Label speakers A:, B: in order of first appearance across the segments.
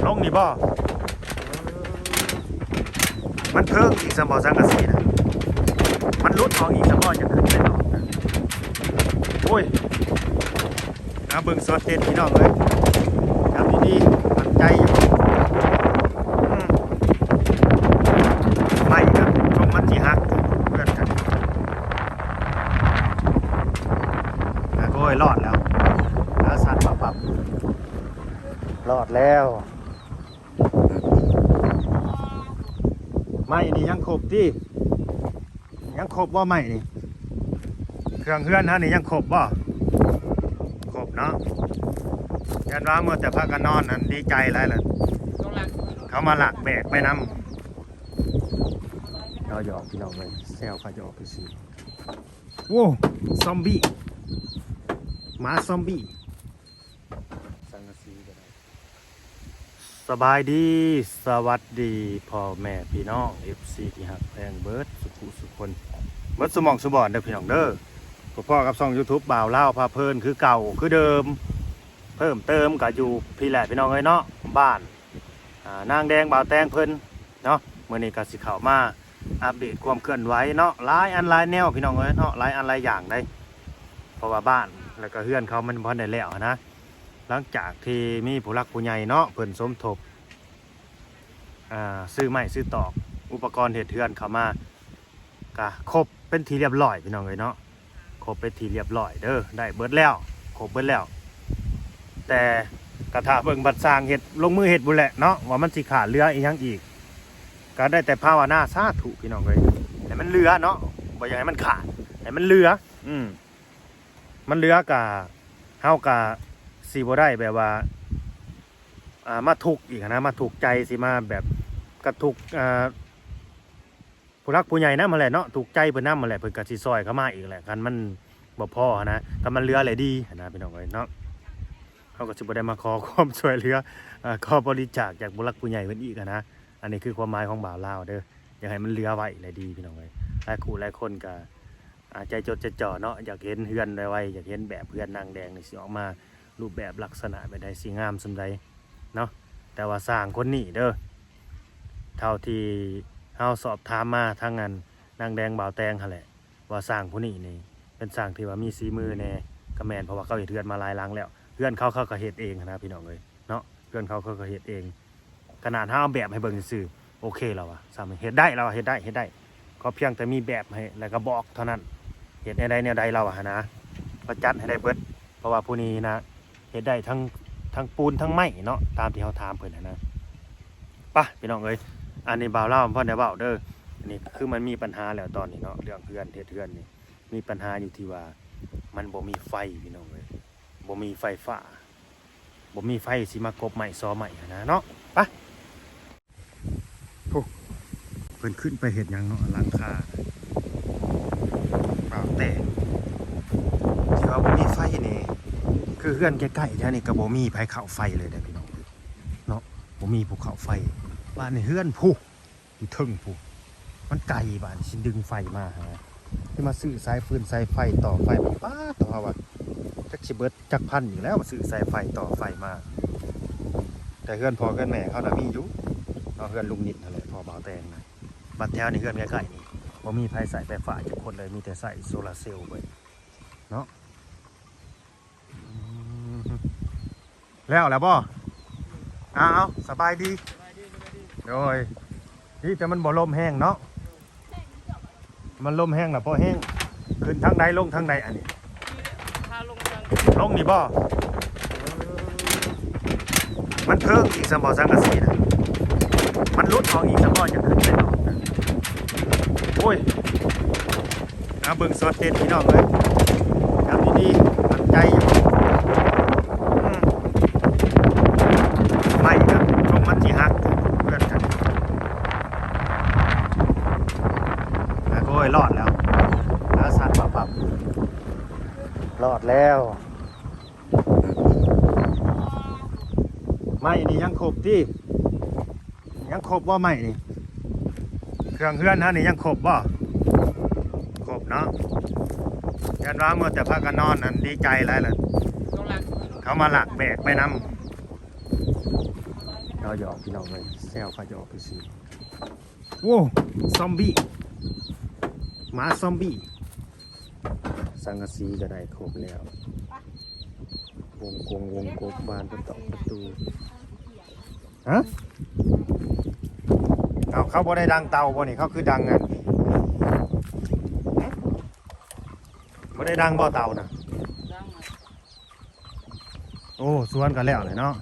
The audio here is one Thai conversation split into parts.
A: ลงนี่บ่มันเพิ่งอีกสมอสังกะสีนะมันลุดออกอีกสมอจะขึ้นไปต่อโอ้ยนะเบิ่งสดเด็ดพี่น้องเลยทำดีๆมั่นใจอยู่ไม่ครับตรงมันที่หักเพื่อนกันโอ้ยรอดแล้วอาสัตว์ปับรอดแล้วไม่นี่ยังครบที่ยังครบว่าไม่นี่เครื่องเฮือนฮะนี่ยังครบบ่ครบเนาะยันว่าเมื่อแต่พักกันนอนนั่นดีใจไรล่ะเขามาหลักแบกไปนำเราหยอกพี่น้องเลยแซวเขาหยอกไปสิโว้ซอมบี้หมาซอมบี้สังกะสีก็ได้สบายดีสวัสดีพ่อแม่พี่น้อง FC ที่หักแพงเบิร์ดสุขุสุคนเบิร์ดสมองสบอนเด้อพี่น้องเด้อพ่อกับช่อง YouTube บ่าวเล่าพาเพลินคือเก่าคือเดิมเพิ่มเติมกับอยู่พี่แหละพี่น้องเอ้ยเนาะบ้านนางแดงบ่าวแตงเพิ่นเนาะมื้อนี้ก็สิเข้ามาอัปเดตความเคลื่อนไหวเนาะหลายอันหลายแนวพี่น้องเอ้ยเนาะหลายอันหลายอย่างได้เพราะว่าบ้านแล้วก็เฮือนเขามันบ่ได้แล้วนะหลังจากที่มีผู้หลักผู้ใหญ่เนาะเพิ่นสมทบซื้อไม้ซื้อตอกอุปกรณ์เฮ็ดเฮือนเข้ามาก็ครบเป็นที่เรียบร้อยพี่น้องเอ้ยเนาะครบเป็นที่เรียบร้อยเด้อได้เบิดแล้วครบเบิดแล้วแต่กระทะเบิ่งบัดสร้างเฮ็ดลงมือเฮ็ดบุแหละเนาะว่ามันสิขาดเรืออีกยังอีกก็ได้แต่ภาวนาสาธุพี่น้องเอ้ยให้มันเหลือเนาะบ่อยากให้มันขาดให้มันเหลือมันเหลือกะเฮากะสิบ่ได้แบบว่ามาทุกข์อีกนะมาถูกใจสิมาแบบกระทุกผู้รักผู้ใหญ่นำมาแหละเนาะถูกใจเพิ่นนำมาแหละเพิ่นก็สิซอยเข้ามาอีกแหละคันมันบ่พอนะถ้ามันเหลือเลยดีนะพี่น้องเอ้ยเนาะเขาก็จะบ่ได้มาขอความช่วยเหลือขอบริจาคจากผู้รักผู้ใหญ่เพิ่นอีกนะอันนี้คือความหมายของบ่าวลาวเด้ออยากให้มันเหลือไว้เลยดีพี่น้องเอ้ยหลายคู่หลายคนก็ใจจดใจจ่อเนาะอยากเห็นเฮือนไวๆอยากเห็นแบบเฮือนนางแดงนี่สิออกมารูปแบบลักษณะแบบใดสิงามส่าใดเนาะแต่ว่าสร้างคนนี้เด้อเท่าที่เฮาสอบถามมาทางนั้นนางแดงบ่าวแตงหั่นแหละว่าสร้างผู้นี้นี่เป็นสร้างที่ว่ามีฝีมือแน่ก็แม่นเพราะว่าเขาเฮ็ดเฮือนมาหลายหลังแล้วเฮือนเขาก็เฮ็ดเองนะพี่น้องเอ้ยเนาะเฮือนเขาก็เฮ็ดเองขนาดเฮาเอาแบบให้เบิ่งซื่อโอเคแล้วอ่ะสามารถเฮ็ดได้แล้วเฮ็ดได้เขาเพียงแต่มีแบบให้แล้วก็บอกเท่านั้นเฮ็ดแนวใดแนวใดเราอ่ะนะก็จัดให้ได้เบิดเพราะว่าผู้นี้นะเฮ็ดได้ทั้งปูนทั้งไม้เนาะตามที่เฮาถามเพิ่นนะป่ะพี่น้องเอ้ยอันนี้บ่าวเล่าเพิ่นได้เว้าเด้ออันนี้คือมันมีปัญหาแล้วตอนนี้เนาะเรื่องเฮือนเฮ็ดเฮือนนี่มีปัญหาอยู่ที่ว่ามันบ่มีไฟพี่น้องเอ้ยบ่มีไฟฟ้าบ่มีไฟสิมากบไม้ซอไม้นะเนาะป่ะโอ้เพิ่นขึ้นไปเฮ็ดหยังเนาะหลังคาบ่าวแต่ที่ว่าบ่มีไฟนี่คือเฮือนใกล้ๆแถวนี้ก็บ่มีไผเข้าไฟเลยเด้อพี่น้องเนาะบ่มีภูเขาไฟบ้านนี่เฮือนผู้อยู่ทึ่งผู้มันไกลบ้านสิดึงไฟมาหาที่มาซื้อสายฟืนสายไฟต่อไฟมาป้าต่อว่าจักสิเบิดจักพันอยู่แล้วมาซื้อสายไฟต่อไฟมาแต่เฮือนพ่อเฮือนแม่เขาน่ะมีอยู่เนาะเฮือนลุงนิดนั่นแหละพ่อบ่าวแตงนะบัดแถวนี่เฮือนใกล้ๆนี่บ่มีไฟสายไฟฟ้าจักคนเลยมีแต่ใส่โซลาร์เซลล์ไปเนาะแล้วบ่เอาสบายดีโดยนี่แต่มันบ่ลมแห้งเนาะมันลมแห้งน่ะพอแห้งขึ้นทางใดลงทางใดอันนี้ลงนี่บ่มันเพิ่งอีกสมอสังกะสีนะมันลุดออกอีกสมอจะขึ้นไปต่อโอ้ยเบิ่งสดเด็ดพี่น้องเลยทำดีๆมั่นใจอยู่ไม่ครับตรงมันที่หักเพื่อนกันโอ้ยรอดแล้วอาสัตว์ปับรอดแล้วไม่นี่ยังครบที่ยังครบว่าไม่นี่เครื่องเฮือนฮะนี่ยังครบว่าครบเนาะยันว่าเมื่อแต่พักกันนอนนั่นดีใจไรล่ะเขามาหลักแบกไปนำ เราหยอกพี่น้องเลยแซวเขาหยอกไปสิโว้ซอมบี้หมาซอมบี้สังกะสีก็ได้ครบแล้ววงกบบานประตูฮะเขาบ่ได้ดังเตาบ่นี่เขาคือดังไงบ่ได้ดังบ่เตานะโอ้สวนกันแล้วเลยเนาะ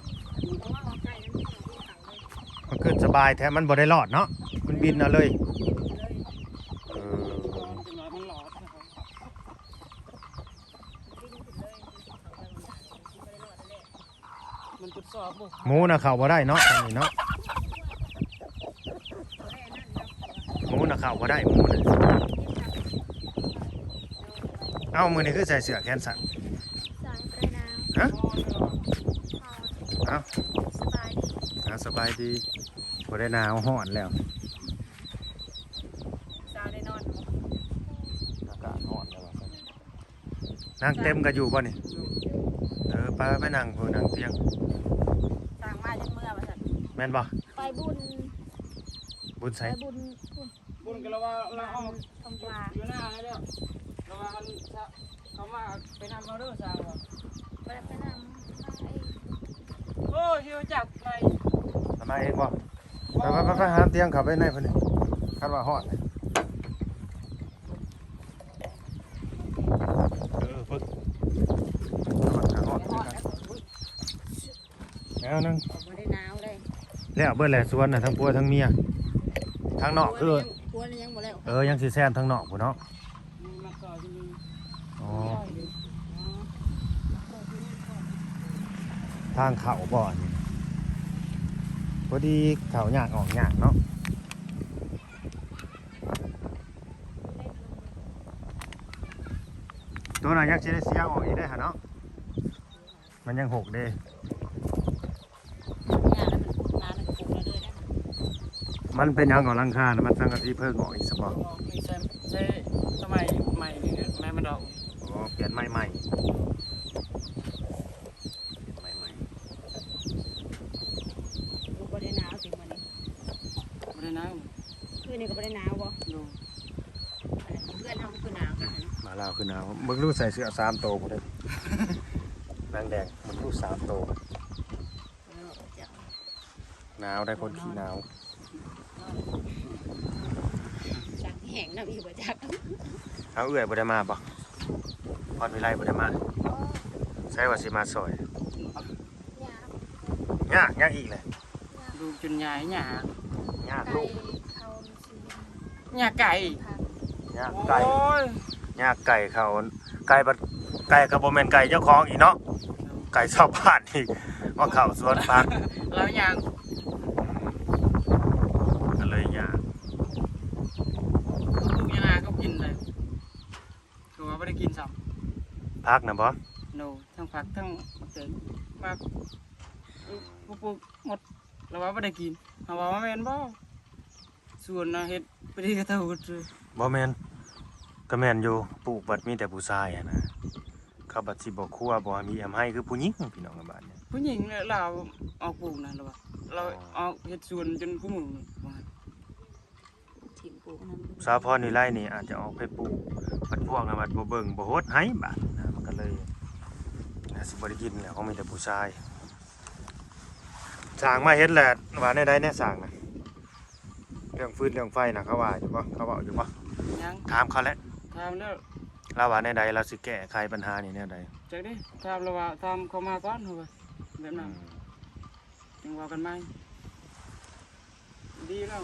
A: มันขึ้นสบายแท้มันบ่ได้รอดเนาะมันบินเอาเลยหมูน่ะเข้าบ่ได้เนาะอันนี้เนาะหมูน่ะเข้าบ่ได้หมูน่ะเอ้ามือนี่คือใส่เสื้อแขนสั้นฮะเอ้าสบายดีบ่ได้หนาวร้อนแล้วอากาศร้อนแล้วนั่งเต็มกันอยู่ป่ะนี่ไปนั่งเนั่งเตียง
B: สร้างมาจนเมื่อมาสั่น
A: แม่นป่ะ
B: ไปบุญ
A: ใส่
C: บุญกันแล้วว่าเราเอา
B: ทำปลา
C: อยู่หน้าเลยเด้อเราว่าเขามาไปนำเราเด้อสาวว่า
B: ไปนำ
C: โอ้ยหิวจับไป
A: ทำไมเองป่ะไปหาเตียงขับไปในพอดีคาดว่าร้อนฝึกแล้วนึง
B: ไม่ได้หนาวเลย
A: แล้วเบิดแหละสวนน่ะทั้งผัวทั้งเมียทั้งนอกคือ
B: ผัวยังบ่แล้ว
A: ยังสิแซนทั้งนอกพุ่นเนาะอ๋อทางเขาบ่อนี่พอดีเขาหยากออกหยากเนาะตัวน่ะยังสิได้เสียออกอีกได้หะเนาะมันยังหกเด้มันเป็นยังของรังคานะมันสังกะสีเพิ่งออกอีกสักบ่
C: ใช่สมัยใหม่นี่แม่มันดอก
A: อ๋อเปลี่ยนใหม่
B: บ่ได้หนาวสิมื้อนี้
C: บ่ได้หนาว
B: คืนนี้ก็บ่ได้หนาวบ่
C: ดู
B: เพื่อนเฮาคือหนาว
A: มาลาวคือหนาวมึงรู้ใส่เสื้อ3โตบ่ได้นางแดงมึงรู้3โตหนาวได้คนขี้หนาว
B: ชักแห้งน้ำอีกบ่จัก
A: เอาเอื้อยบ่ได้มาบ่พรวิไลบ่ได้มาใช่ว่าสิมาซอยยากอีกเลย
C: ดูจนใหญ่หย
A: ากลูก
C: หยาไก่
A: ยากไก่เขาไก่บัดไก่ก็บ่แม่นไก่เจ้าของอีกเนาะไก่ชาวบ้านอีกว่าเข้าสวนผัก
C: แล้วยาง
A: ก็เลยยาก
C: ลูกยาก็กินเลยตัวไม่ได้กินซ้
A: ำพักนะบอส
C: โนทั้งผักทั้งมะเขือผักปลูกหมดเราว่าไม่ได้กินเราว่าแมนบ่ส่วนเห็ดไปดีกระเท่าเลย
A: บ่แมนก็แมนอยู่ปลูกบัดมีแต่ผู้ชายนะเขาบัดสิบ่คั่วบ่มีแอมให้คือผู้หญิงพี่น้องในบ้านเนี่ย
C: ผู้หญิงเราเอาปลูกนะเราเอาเห็ดส่วนจนผู้หมู่
A: สาวพรนี่ไร่นี่อาจจะออกไปปลูกบัดพวกนะบัดบ่เบิ่งบ่โหดให้บาดนะมันก็เลยสิบ่ได้กินแล้วเขามีแต่ผู้ชายสร้างมาเฮ็ดแหละว่าในใดเนี่ยสร้างนะเรื่องฟืนเรื่องไฟนะเขาว่าอยู่บ่เขาบอกอยู่บ่ถามเขาแล้ว
C: ถามแล้ว
A: เราว่าในใดเราสิแก้ไขปัญหานี่แนวใด
C: จักดิถามเราว่าถามเขามาก่อนเฮาแบบนั้นจังว่ากันใหม่ดีแล้ว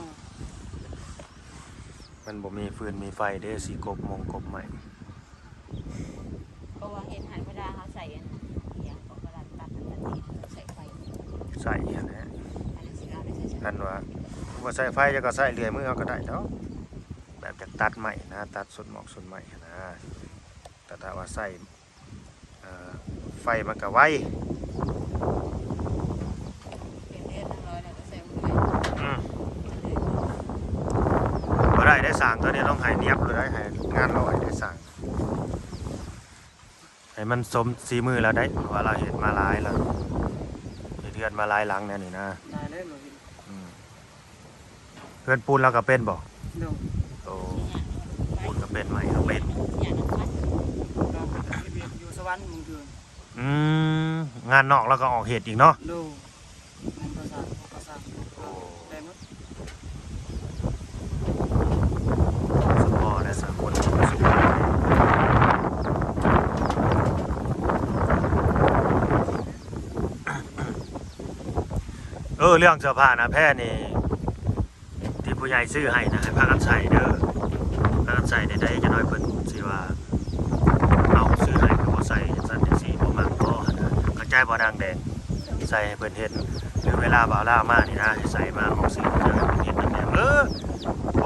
A: มันบ่มีฟืนมีไฟเด้สิกบใหม่
B: เพราะว่าเห็นหายเวลาเขาใส่อันอย่างของกระดาษตัดใส่ไฟ
A: ใส่อันนี้กันว่าใส่ไฟจะก็ใส่เลื่อยมือเอาก็ได้เนาะแบบจากตัดใหม่นะตัดส่วนหมอกส่วนใหม่นะแต่ถ้าว่าใส่ไฟมันก็ไวบ่ได้สั่งตัวนี้ต้องให้เนียบเลยได้ให้งานลอยได้สั่งให้มันสมสีมือแล้วได้เพราะว่าเราเห็นมาหลายแล้วเห็น เทือนมาหลายหลังแน่นี่นะ
C: ได้แล้วเลย
A: อืมเพื่อนปูนเราก็เป็นบ่
C: โดน
A: โอ้ปูนก็เป็นใหม่ก็เป็น
B: อย่างนั้นวัด
C: เราอยู่สวรรค์มึงเดือน
A: อืมงานนอกแล้วก็ออกเหตุอีกเนาะ
C: โดนมันภาษาได้หมด
A: สมอและสังคนสูงเรื่องเสื้อผ้านะแพ้นี่ที่ผู้ใหญ่ซื้อให้นะให้พากันใส่เด้อพากันใส่ได้จะน้อยเพิ่นสิว่าเอาซื้อให้ก็บ่ใส่จังซั่นจังซี่บ่มักบ่นะกระจายบ่ดังแดงใส่ให้เพิ่นเฮ็ดหรือเวลาบ่าวลามานี่นะใส่มาออกซื้อเพิ่นเฮ็ดนั่นแหละพ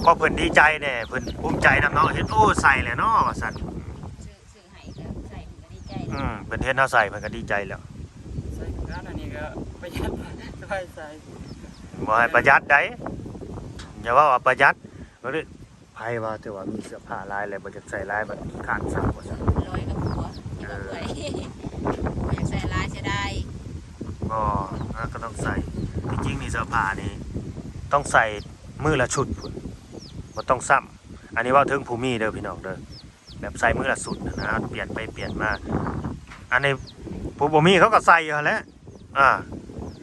A: อเพิ่นดีใจแน่เพิ่นภูมิใจนำเนาะเฮ็ดโอ้ใส่แล้วเนาะว่าซั่น
B: ซื้อให้ก็ใส่มันก็ดีใจ
A: เพิ่นเฮ็ดเฮาใส่เพิ่นก็ดีใจแล้ว
C: ใส่แล้วอันนี้ก็ประหยัดสบายใจ
A: บ่ให้ประหยัดได้อย่าว่าประหยัดบ่ได้ไผว่าแต่ว่ามีเสื้อผ้าหลายแล้วบ่จะใส่หลายบัดขาดซักว่าซั่น
B: ร้อยกับหัวที่เราเปื่อยอยากใส่ลายจะได้
A: ก็ต้องใส่จริงๆนี่เสื้อผ้านี่ต้องใส่มือละชุดพุ่นบ่ต้องซ้ำอันนี้เว่าถึงผู้มีเด้อพี่น้องเด้อแบบใส่มือละชุดนะเปลี่ยนไปเปลี่ยนมาอันนี้ผู้บ่มีเขาก็ใส่อยู่หั่นแหละ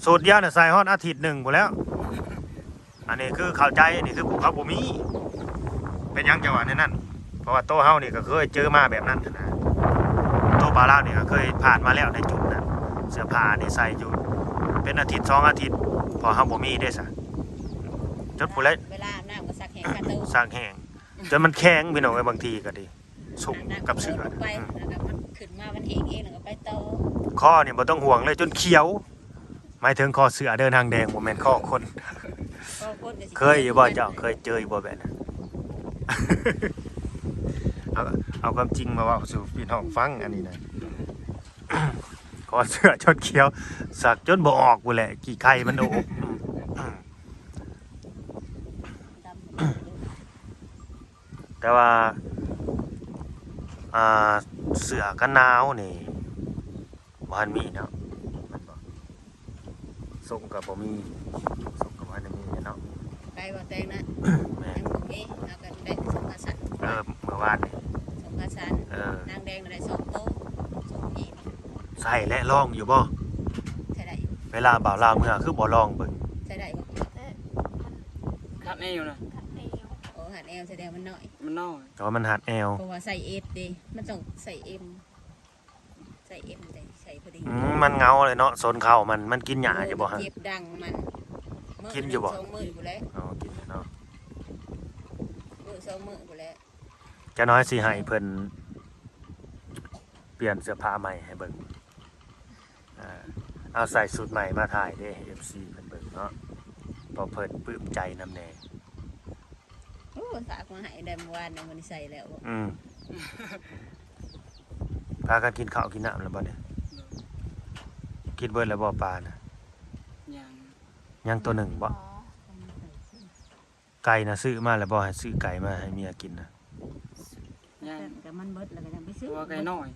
A: สูตรเดียวน่ะใส่ฮอดอาทิตย์หนึงพุ่นแล้วอันนี้คือเข้าใจนี่คือผู้เขาบ่มีเป็นหยังจังหวะในนั้นเพราะว่าโตเฮานี่ก็เคยเจอมาแบบนั้นนะโตปลาลาวนี่ก็เคยผ่านมาแล้วในจุดนั้นเสื้อผ้านี่ใส่อยู่เป็นอาทิตย์2อาทิตย์พอเฮาบ่มีได้ซะจนผู้ใด
B: เวลาน้ำก็ซักแห้งกันตู้
A: สร้างแห้งจนมันแข็งพี่น้องเอ้ยบางทีก็ดีสุกกับเสือ
B: ไปแล้วก็มันขึ้นมามันเองแล้วก็ไปต่อ
A: ข้อนี่บ่ต้องห่วงเลยจนเขียวหมายถึงคอเสือเดินทางแดงบ่แม่นข้อคนเคยอยู่บ่เจ้าเคยเจออยู่บ่แบบนั้น เอาความจริงมาเว่าสู่พี่น้องฟังอันนี้นะ คอเสือจนเขียวสักจนบ่ออกกูแหละกี่ไข่มันโอบแต่ว่าเสือกันหนาวนี่บ่ทันมีเนาะมันบ่ส่งกับบ่มีส่งกับบ่ทันมีเนาะ
B: ไปบ่แตงนะ
A: แม่
B: ยังบ่มีเอากันได้สองกษัตริย์
A: เมื่อวานนี่
B: สองกษัตริย์นางแดงได้2โต๊ะ2อีก
A: ใส่และลองอยู่บ่
B: ใช่ได้
A: เวลาบ่าวลาวเมื่อคือบ่ลองเบิ่ง
B: ใช่ได้บ่
C: คัดแน่อยู่นะ
B: โอ้หันแอลแสดงมันน้อย
C: มันน้อย
A: แต่ว่ามันหัดแอว
B: เพราะว่าใส่เอสดิมันต้องใส่เอ็มใส่เอ็มใส่พอดี
A: มันเงาเลยเนาะโซนเข่ามันกินหญ้าอยู่บ่ฮะ
B: เจ็บดังมัน
A: กินอยู่บ่
B: 2 มื้อกูแล้ว
A: อ๋อกินอยู่เนาะ
B: 2 มื้อกูแล้ว
A: จะน้อยสิให้เพิ่นเปลี่ยนเสื้อผ้าใหม่ให้เบิ่งเอาใส่สูตรใหม่มาถ่ายเด้ FC เพิ่นเบิ่งเนาะพอเพิ่นปลื้มใจนำแน่
B: โอ้ฝากมาให้ได้เมื่อวานเนี่ยมันใส่แล้วบ่
A: พากันกินข้าวกินน้ำแล้วบ่เนี่ยกินเบิดแล้วบ่ปลานะ
C: อย่าง
A: ยังตัวหนึ่งบ่ไก่นะซื้อมาแล้วบ่ให้ซื้อไก่มาให้เมียกินนะ
C: อย่าง
B: แต่มันเบิดแล้วก็ยังไปซื้อ
C: ตัวไก่น้อย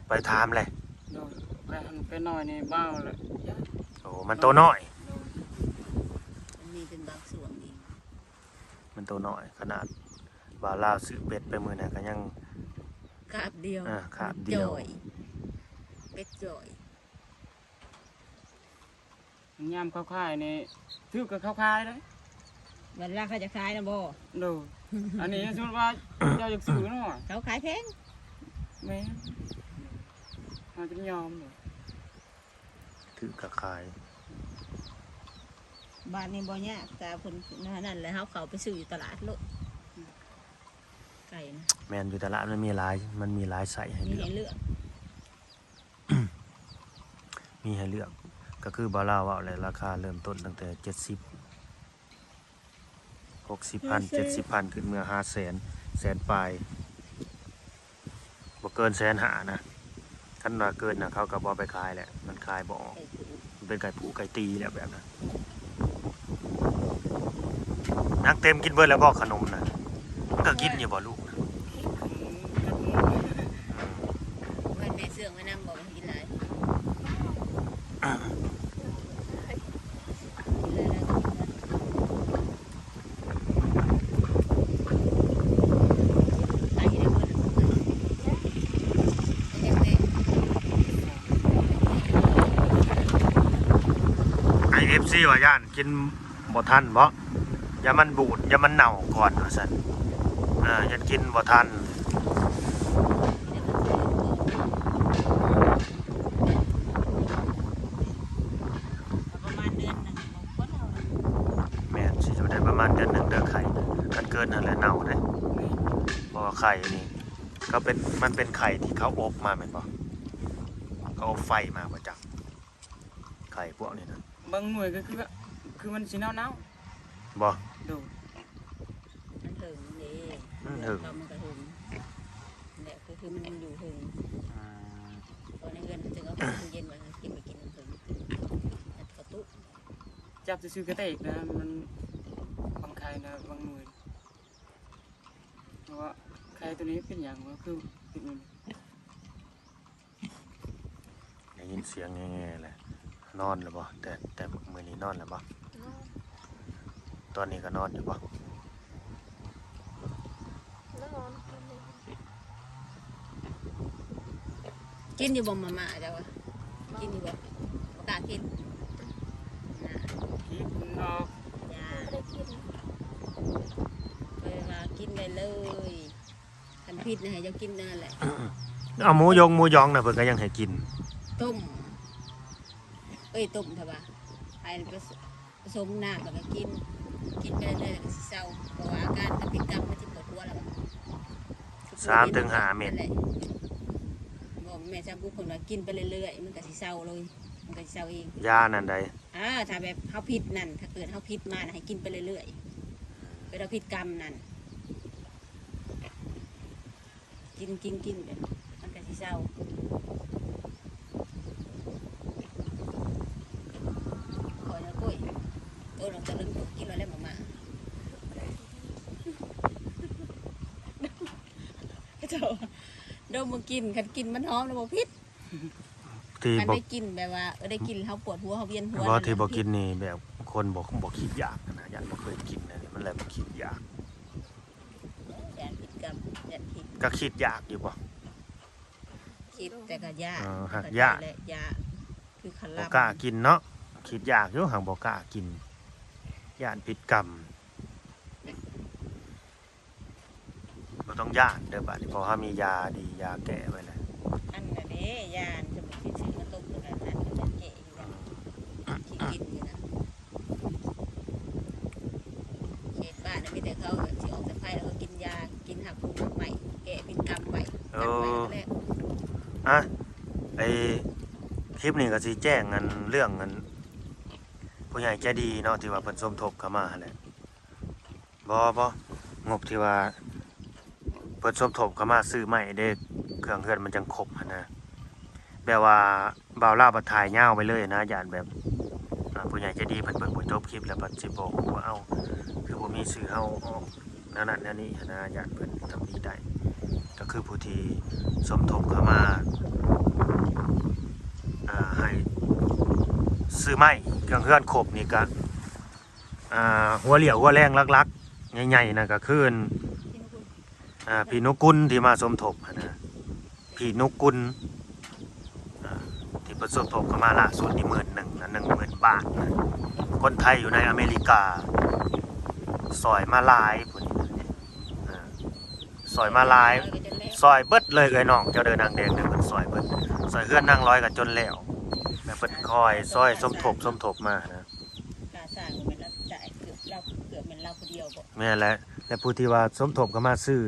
A: ไปถามเลย
C: โดนไก่หันไก่น้อยนี่เบ้าเลย
A: โอ้มันตัวน้อย
B: มันมีเป็นบางส่วนนี่
A: มันตัวน้อยขนาดบ่าวลาวซื้อเป็ดไปมื้อนั้นก็ยัง
B: คาบเดียว
A: คาบเดียว
B: จ่อยเป็ดจ่อย
C: ยามเข้าค่ายนี่ถือกับเข้าค่ายเลย
B: วันแรกเขาจะขายนะบ่
C: โดนอันนี้สมมติว่าเจ้าอยากซื้อเนาะ
B: เขาขายแพง
C: แม่เราจะยอมเลย
A: ถือกระคาย
B: บ้านนี้บ่ยากแต่เพิ่นนั่นแหละเขาไปซื้ออยู่ตลาดโลดไก่นะ
A: แม่นอยู่ตลาดมันมีหลายไส้ให้
B: มี
A: เลือก
B: ให้เลือก
A: มีให้เลือกก็คือบ่าวลาวว่าเลยราคาเริ่มต้นตั้งแต่70 60,000 70,000ขึ้นเมื่อ500,000แสนปลายบ่เกิน150,000นะคันว่าเกินน่ะเขาก็บ่ไปขายแหละมันขายบ่ออก
B: ไก่ผู
A: มันเป็นไก่ผูไก่ตีแหละแบบนั้นนักเต็มกินเบิดแล้วบ่ขนมนะมันก็กินอยู่บ่ลูกนะ
B: มันแม่เสื่องไว้นำบ่มันกินหลาย
A: ไอเอฟซีว่าย่านกินบ่ทันบ่อย่ามันบูดอย่ามันเน่าก่อนว่าซั่นอย่ากินบ่ทันแม่นสิจะได้ประมาณเดือนหนึ่งเด้อไข่กันเกินนั่นแหละเน่าเด้เพราะว่าไข่นี่มันเป็นไข่ที่เขาอบมาแม่นบ่เขาอบไฟมาบ่จักไข่พวกนี้นะ
C: บางหน่วยก็คือมันสิเน่า
A: บ่
C: ๆดู
B: มันถึงนี่
A: ถึง
B: เรามันก็ถึงเนี่ยคือมันอยู่ถึงตอนในเงินถึงเอาตู้เย็นมาเก็บไปกินถึงกระตุก
C: จับซื้อกระเตกนะมันบางไข่นะบางหน่วยเพราะว่าไข่ตัวนี้เป็นอย่างก็คือติดมัน
A: ได้ยินเสียงแง่ๆแหละนอนแล้วบ่แต่มื้อนี้นอนแล้วบ่ตอนนี้ก็นอนอยู่บ่
B: กินอยู่บ่มาจ้าวะกินอยู่บ่ประกาศกินนะ
C: คิดออก
B: ยาไปมากินได้เลยคันพิษนะให้เจ้ากินนั่นแหละ
A: เอาหมูยองน่ะเพิ่นก็ยังให้กิน
B: ต้มต้มถ้าว่าไปผสมน้ำแล้วก็กินไปเรื่อยๆแล้วก็สิเศร้าเพราะว่าอาการมันติดกรรมมันสิปวดหัวแล้วบ่
A: 3 ถึง 5 เม็ด
B: บอกแม่จำกูคนว่ากินไปเรื่อยๆมันก็สิเศร้าเลยมันก็สิเศร้าเอง
A: ยานั่นใด
B: ถ้าแบบเฮาพิษนั่นถ้าเกิดเฮาพิษมาน่ะให้กินไปเรื่อยๆเป็นเราพิษกรรมนั่นกินไปมันก็สิเศร้าขอนะกุ้ยเราจะลึงกินเราแล้วมาเจ้าเดี๋ยวมึงกินคันกินมันหอมแล้วบ่พิษ
A: ที่
B: คัน
A: บ่
B: ได้กินแบบว่าได้กินเฮาปวดหัวเฮาเวียนหัว
A: บ่ที่บ่กินนี่แบบคนบ่คิดอยากนะยันบ่เคยกินนะนี่มันเลยบ่คิดอยาก
B: ยานพิษกรรมยานพิษ
A: ก็คิดอยากอยู่บ่
B: คิดแต่ก็ยาก
A: หักยาก
B: และยาคือข
A: บ่
B: ลับ
A: กล้ากินเนาะคิดอยากอยู่หังบ่กล้ากินย่านผิดกรรมบ่ต้องย่านเด้อบัดนี้เพราะว่ามียาดียาแก้ไว้แล้ว
B: อันนั้นเด้ยานสมุนที่ซื้อมาต้มแล้วกันนั่นก็จะแกะอยู่แล้วที่กินอยู่นะเขตบ้านน่ะมีแต่เขาแบบสิออกจากไฟแล้วก็กินยากินหักผูกใหม่แกะพิษกรรมไว้กันไว้แรก
A: อ่ะไอคลิปนี้ก็สิแจ้งกันเรื่องกันผู้ใหญ่ใจดีเนาะที่ว่าเพิ่นสมทบเข้ามาแหละบ่งบที่ว่าเพิ่นสมทบเข้ามาซื้อใหม่เด้เครื่องเฮือนมันจังครบหั้นนะแบบว่าบ่าวลาวบ่ถ่ายยาวไปเลยนะย่านแบบผู้ใหญ่ใจดีเพิ่นเบิ่งบ่จบคลิปแล้วเพิ่นสิบอกว่าเอ้าคือบ่มีชื่อเฮาออกนั่นนั่นนี่หั้นนะย่านเพิ่นทำดีได้ก็คือผู้ที่สมทบเข้ามาให้ซื้อไม้เครื่องเฮือนครบนี่ก็หัวเหลี่ยวหัวแรงลักๆใหญ่ๆนั่นก็คือพี่นุกุลที่มาสมทบนะพี่นุกุลที่ประสมทบเข้ามาล่าสุดนี่11,000นะ10,000 บาทนะคนไทยอยู่ในอเมริกาซอยมาหลายพุ่นนี่ซอยมาหลายซอยเบิดเลยเอ้ยน้องเจ้าเดินนางแดงเด้อเพิ่นซอยเบิดซอยเฮือนนางร้อยก็จนแล้วแบบเพิ่นคอยซอยสมทบมานะ
B: กาสร้างก็เป็นรับจ่ายเกือบเป็นเราคนเดียวบ่
A: แม่นแหละและผู้ที่ว่าสมทบเข้ามาซื้อ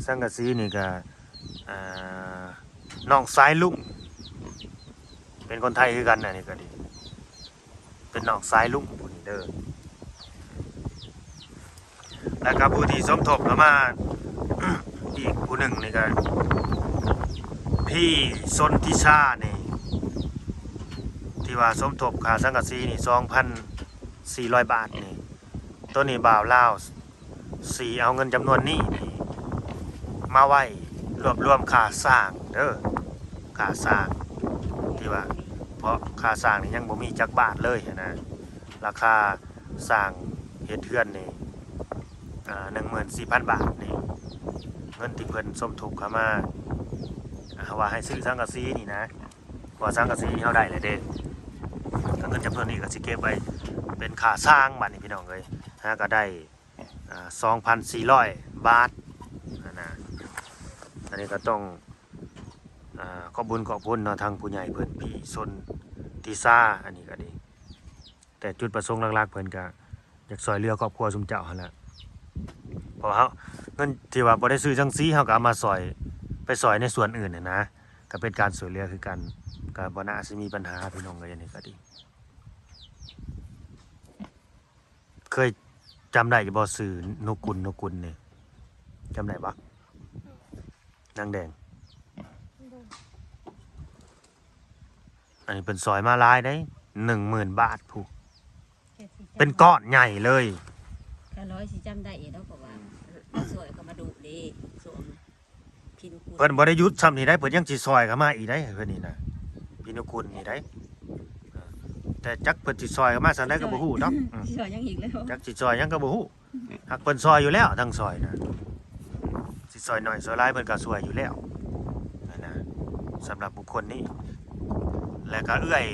A: สังกะสีนี่ก็น้องสายลุงเป็นคนไทยคือกันน่ะนี่ก็ดีเป็นน้องสายลุงผู้นี้เด้อแล้วก็ผู้ที่สมทบเข้ามา อีกผู้หนึ่งนี่ก็พี่สนทิชานี่ที่ว่าสมทบค่าสังกะสีนี่ 2,400 บาทนี่ตัวนี้บ่าวลาวสีเอาเงินจำนวนนี้นี่มาไว้รวบรวมค่าสร้างเด้อค่าสร้างที่ว่า เพราะค่าสร้างนี่ยังบ่มีจักบาทเลยนะราคาสร้างเฮ็ดเฮือนนี่14,000 บาทนี่เงินที่เพิ่นสมทบเข้ามาว่าให้ซื้อสังกะสีนี่นะว่าสังกะสีเฮาได้แล้วเด้ก็เงินจำนวนนี้ก็สิเก็บไว้เป็นค่าสร้างบัดนี้พี่น้องเอ้ยก็ได้2,400 บาทนะอันนี้ก็ต้องขอบคุญขอบคุณเนาะทางผู้ใหญ่เพิ่นพี่สนติซ่าอันนี้ก็ดีแต่จุดประสงค์หลักๆเพิ่นก็อยากช่วยเหลือครอบครัวซุมเจ้าหั่นแหละเพราะเฮาเงินที่ว่าบ่ได้ซื้อจังซี่เฮาก็เอามาช่วยไปช่วยในส่วนอื่นน่ะนะก็เป็นการช่วยเหลือคือกันก็บ่น่าสิมีปัญหาพี่น้องเอ้ยอันนี้ก็ดีเคยจำได้อยู่บ่ชื่อนกุลนี่จำได้บ่นางแดงอันนี้เป็นซอยมาลายได้ 10,000 บาทผู้เป็นก้อนใหญ่เลย
B: ก็ร้อยสิจำได้อีกแล้วก็ว่าสวยก็มาดูดิสวมพินกู
A: เพิ่นบ่ได้หยุดซ้ำนี่ได้เพิ่นยังสิซอยเข้ามาอีกได้เพิ่นนี่นะพี่นกุลนี่ได้แต่จักเพิ่นสิซอยเข้ามาซั่นได้ก็บ่ฮู้เนาะ
B: สวยยังอีกแล้ว
A: จักสิซอยยังก็บ่ฮู้หักเพิ่นซอยอยู่แล้วทั้งซอยนะสิซอยน้อยซอยหลายเพิ่นก็ซอยอยู่แล้วนะสำหรับบุคคลนี้และก็เอื้อย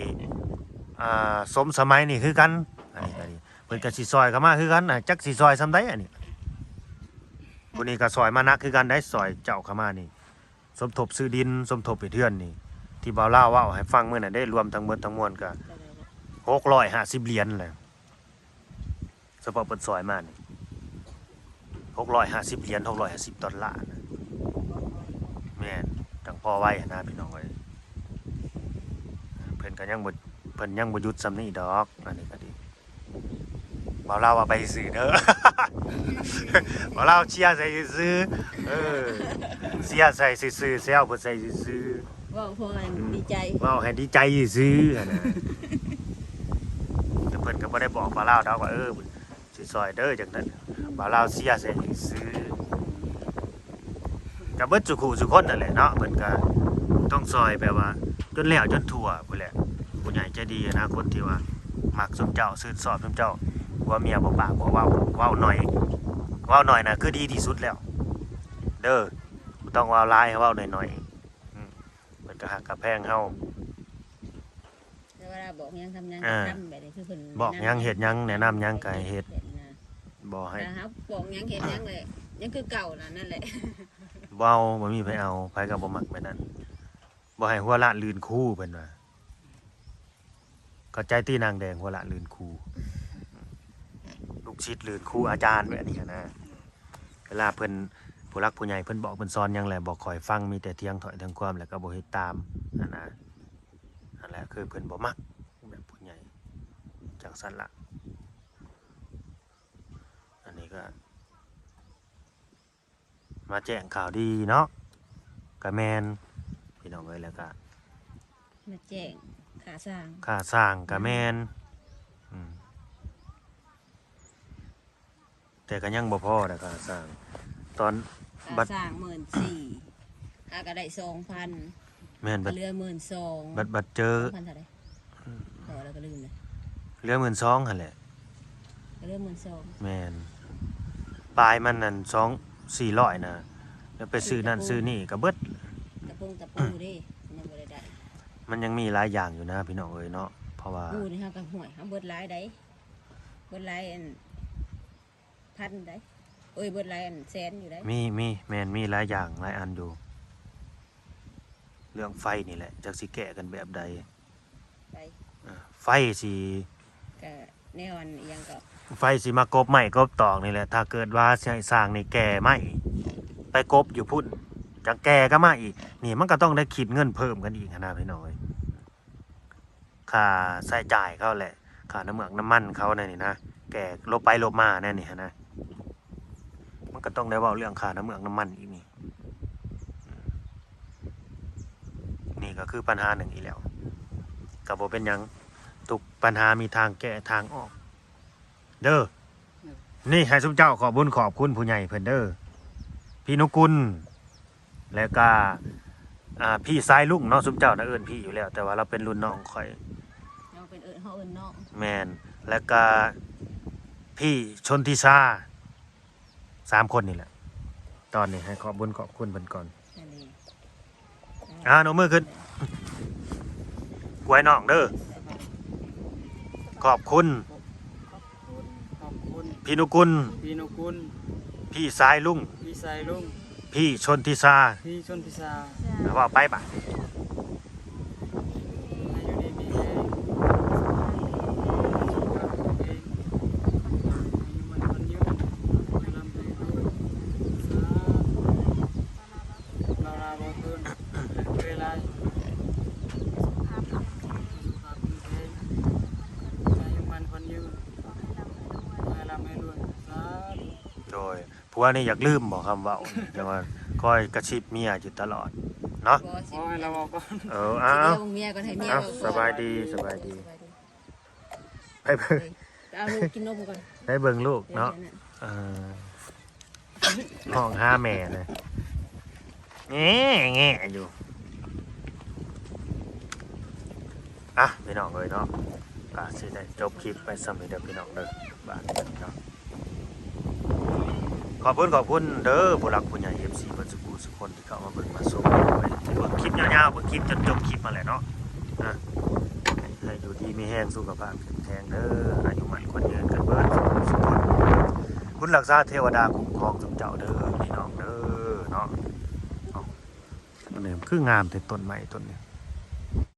A: สมสมัยนี่คือกันอันนี้ก็ดีเพิ่นก็สิซอยเข้ามาคือกันจักสิซอยซำใดอันนี้ผู้นี้ก็ซอยมานักคือกันได้ซอยเจ้าเข้ามานี่สมทบซื้อดินสมทบไปเทือนนี่ที่บ่าวลาวเว้าให้ฟังมื้อนั้นได้รวมทั้งหมดทั้งมวลก็650 เหรียญแหละเฉพาะเพิ่นซอยมานี่650 เหรียญ650 ดอลลาร์นะแม่นจังพอไว้นะพี่น้องเอ้ยเพิ่นก็ยังบ่หยุดซ้ำนี้ดอกอันนี้ก็ดีบ่าวลาวว่าไปซื้อเด้อ บ่าวลาวเชียร์ใส่ซื้อเชียร์ใส่ซื้อแซวเพิ่นใส่ซื้อ
B: ว่าพอดีใจ
A: เว้าให้ดีใจซื้อหั่นน่ะแต่เพิ่นก็บ่ได้บอกบ่าวลาวดอกว่าสิซอยเด้อจังนั้นบ่าวลาวเชียร์ใส่ซื้อก็เบิดสุขุสุคนนั่นแหละเนาะเพิ่นก็ต้องซอยแบบว่าจนแล้วจนทั่วพุ่นแหละผู้ใหญ่ใจดีนะคนที่ว่ามักสมเจ้าซื่นสอบสมเจ้าว่าเมียบ่ปากบ่เว้าหน่อยน่ะคือดีที่สุดแล้วเด้อบ่ต้องเว้าหลายเว้าหน่อยๆมันก็ฮักกับแพงเฮา
B: เวลาบอกยังทำยังทำแบบนี้คือเพิ่น
A: บอกยังเฮ็ดยังแนะนำยังก็ให้เฮ็ดบ่ให้
B: นะครับบอกยังเฮ็ดยังเลยยังคือเก่านั่นแหละ
A: เว้าบ่มีไผเอาไผก็บ่มักแบบนั้นบ่ให้หัวละลื่นคู่เพิ่นว่าเข้าใจตีนางแดงหัวละลื่นคู่ลูกศิษย์ลื่นคู่อาจารย์แบบนี้นะเวลาเพิ่นผู้รักผู้ใหญ่เพิ่นบอกเพิ่นสอนหยังแหละบ่ค่อยฟังมีแต่เถียงถอยทางความแล้วก็บ่เฮ็ดตามนั่นแหละคือเพิ่นบ่มักแบบผู้ใหญ่จังซั่นล่ะอันนี้ก็มาแจ้งข่าวดีเนาะก็แม่นพี่น้องเอ้ยแล้วก็
B: มาแจ้งขาสร้าง
A: ค่าสร้างก็แม่นแต่ก็ยังบ่พอนะค่าสร้างตอน
B: ขาสร้าง14,000ก็ได้ 2,000
A: แม่น
B: เหลือ12,000
A: บัดเจอ
B: 2,000เท่าใดพอแล้วก็ลืมเลย
A: เหลือ12,000หั่นแหละ
B: เหลือ12,000
A: แม่นปลายมันนั่น2-400นะแล้วไปซื้อนั่นซื้อนี่ก็เบิด
B: ตะปูดิยังบ่ได้
A: มันยังมีหลายอย่างอยู่นะพี่น้องเอ้ยเนาะเพราะว่า
B: ปูนี่เฮาก็ห่วยเฮาเบิดหลายได้เบิดหลายอันพันได้เบิดหลายอันแสนอยู่ได้
A: มีแม่นมีหลายอย่างหลายอันอยู่เรื่องไฟนี่แหละจักสิแก้กันแบบใด
B: ไป
A: ไฟสิ
B: ก็แนวอันยังก็
A: ไฟสิมากบไม้กบตอกนี่แหละถ้าเกิดว่าสิให้สร้างนี่แก่ไม้ไปกบอยู่พุ่นจังแก่ก็มาอีกนี่มันก็ต้องได้คิดเงินเพิ่มกันอีกนะพี่น้อยค่าใช้จ่ายเขาแหละค่าน้ำเมืองน้ำมันเขาเนี่ยนี่นะแก่ลบไปลบมาแน่นี่นะมันก็ต้องได้เว้าเรื่องค่าน้ำเมืองน้ำมันอีกนี่ก็คือปัญหาหนึ่งอีกแล้วก็บ่เป็นหยังทุกปัญหามีทางแก้ทางออกเด้อนี่ให้สมเจ้าขอบุญขอบคุณผู้ใหญ่เพิ่นเด้อพี่นุกุลแล้วก็ พี่ชายลุงเนาะซุมเจ้าน่ะเอิ้นพี่อยู่แล้ว แต่ว่าเราเป็นรุ่นน้องข่อย
B: เราเป็นเฮาเอิ้นน้อง
A: แม่นแล้วก็พี่ชนทิชา3คนนี่แหละตอนนี้ให้ขอบคุณเพิ่นก่อน
B: นั่นเอง
A: หนูมือขึ้นกวยน้องเด้อขอบคุณ
C: ขอบคุณ
A: พี่นุกุล
C: พี่นกุล
A: พี่สายลุง
C: พี่สายลุง
A: พี่ชนทิชา
C: พี่ชนพิชา
A: ว่าไปบ่ะ
C: อายุดีมีแรงสุขภาพแข็งแรงอายุมันคนยืนให้ร่ำให้รวยสาธุเราลาบ่เกินเวลาสุขภาพแข็งแรงอายุมันคนยืนให้ร่ำให้รวยสาธุ
A: โดยผัวนี่อยากลืมบอกคำเว้าแต่ว่าคอยกระชิบเมียอยู่ตลอดเนาะ
B: บ่สิ
C: ขอให้เราบอกก่อน
A: อ้า
B: เดี๋
A: ว
B: ยวเมียก่อนให้เมีย
A: อ้าว
B: ก่อน
A: สบายดีไปเบิ่ง
B: เอาลูกกินนมก่อน
A: ไปเบิ่งลูก
B: เดี๋ยว
A: เนาะ
B: นั้น
A: เออห้องห้าแม่เลยแง่แง่อยู่พี่น้องเลยเนาะก็สิได้จบคลิปไปสำหรับพี่น้องเด้อบาดเนาะขอบคุณเด้อผู้รักผู้ใหญ่ FC เพิ่นสุคนที่เข้ามาเบิ่งมาชมเบิ่งคลิปยาวๆเบิ่งคลิปจนจบคลิปมาแหละเนาะให้อยู่ดีมีแห้งสุขภาพแข็งแรงเด้ออายุมันคนยืนกันเบิดสุขคนคุณรักษาเทวดาคุ้มครองสมเจ้าเด้อพี่น้องเด้อเนาะเอาต้นนี้คืองามแต่ต้นไม้ต้นนี้